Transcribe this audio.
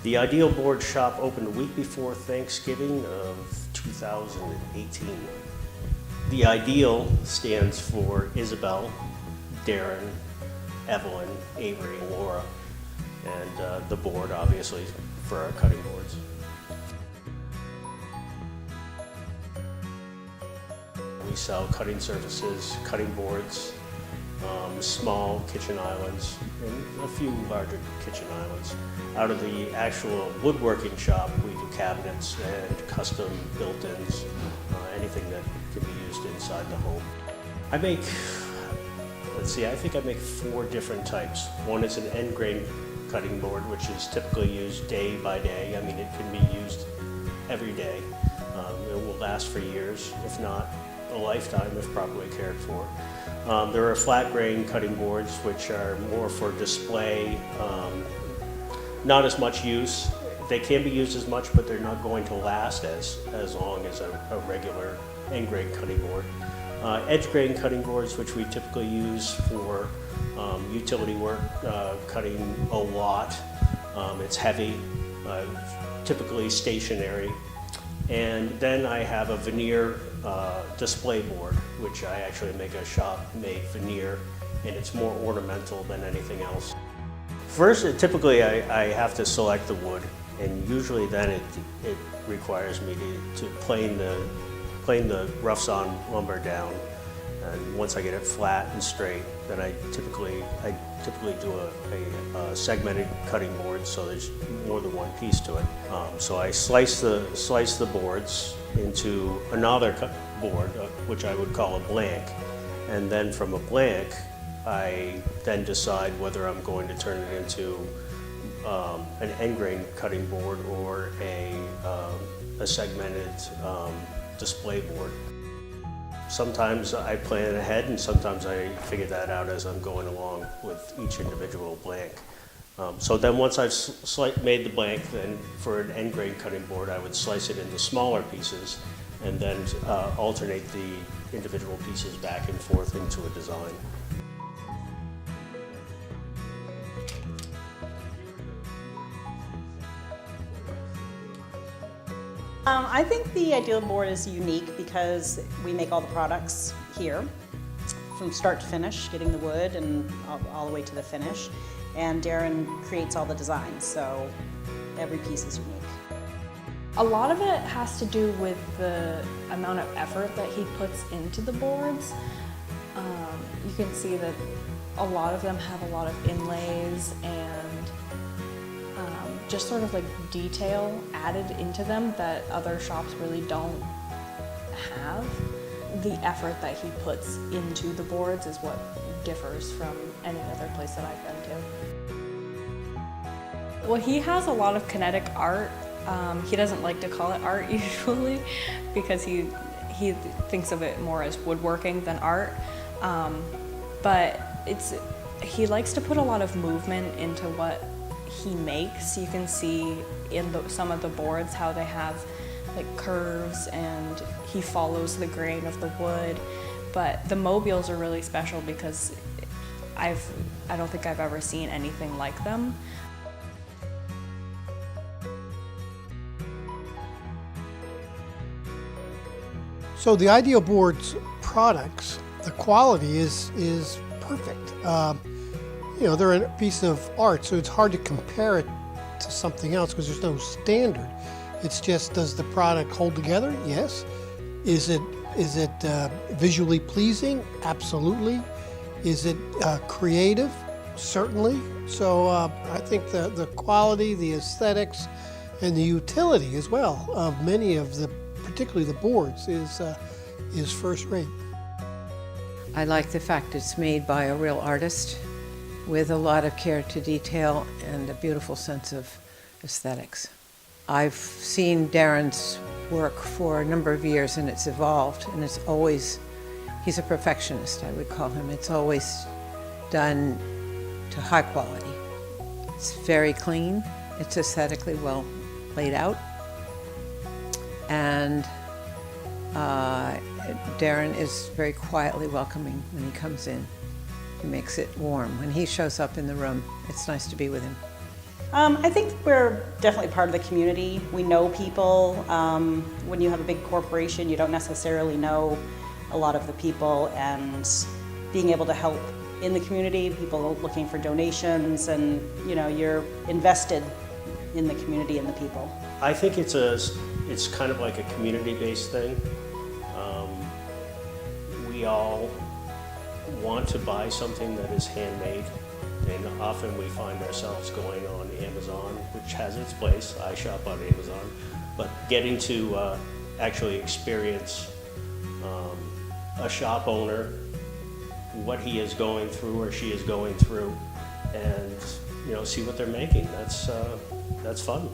The Ideal Board Shop opened a week before Thanksgiving of 2018. The Ideal stands for Isabel, Darren, Evelyn, Avery, and Laura, and the board, obviously, for our cutting boards. We sell cutting surfaces, cutting boards, small kitchen islands, and a few larger kitchen islands. Out of the actual woodworking shop, we do cabinets and custom built-ins, anything that can be used inside the home. I make, I think I make 4 different types. One is an end grain cutting board, which is typically used day by day. I mean, it can be used every day. It will last for years, if not a lifetime, if properly cared for. There are flat grain cutting boards, which are more for display, not as much use. They can be used as much, but they're not going to last as long as a regular end grain cutting board. Edge grain cutting boards, which we typically use for utility work, cutting a lot. It's heavy, typically stationary. And then I have a veneer display board, which I actually make a shop-made veneer, and it's more ornamental than anything else. First, typically I have to select the wood, and usually then it requires me to plane the rough sawn lumber down. And once I get it flat and straight, then I typically do a segmented cutting board, so there's more than one piece to it. So I slice the boards into another board, which I would call a blank, and then from a blank, I then decide whether I'm going to turn it into an end grain cutting board or a segmented display board. Sometimes I plan ahead, and sometimes I figure that out as I'm going along with each individual blank. So then once I've made the blank, then for an end grain cutting board, I would slice it into smaller pieces and then alternate the individual pieces back and forth into a design. I think the Ideal board is unique because we make all the products here from start to finish, getting the wood and all the way to the finish. And Darren creates all the designs, so every piece is unique. A lot of it has to do with the amount of effort that he puts into the boards. You can see that a lot of them have a lot of inlays and just sort of like detail added into them that other shops really don't have. The effort that he puts into the boards is what differs from any other place that I've been to. Well, he has a lot of kinetic art. He doesn't like to call it art usually because he thinks of it more as woodworking than art. But he likes to put a lot of movement into what he makes. You can see in some of the boards how they have like curves, and he follows the grain of the wood. But the mobiles are really special because I don't think I've ever seen anything like them. So the Ideal Board's products, the quality is perfect. They're a piece of art, so it's hard to compare it to something else because there's no standard. It's just, does the product hold together? Yes. Is it visually pleasing? Absolutely. Is it creative? Certainly. So I think the quality, the aesthetics, and the utility as well of many of the, particularly the boards, is first rate. I like the fact it's made by a real artist with a lot of care to detail and a beautiful sense of aesthetics. I've seen Darren's work for a number of years, and it's evolved, and it's always, he's a perfectionist, I would call him. It's always done to high quality. It's very clean, it's aesthetically well laid out, and Darren is very quietly welcoming when he comes in. He makes it warm. When he shows up in the room, it's nice to be with him. I think we're definitely part of the community. We know people. When you have a big corporation, you don't necessarily know a lot of the people, and being able to help in the community, people looking for donations, and you're invested in the community and the people. I think it's kind of like a community-based thing. We all want to buy something that is handmade, and often we find ourselves going on Amazon, which has its place. I shop on Amazon, but getting to actually experience a shop owner, what he is going through or she is going through, and see what they're making. That's fun.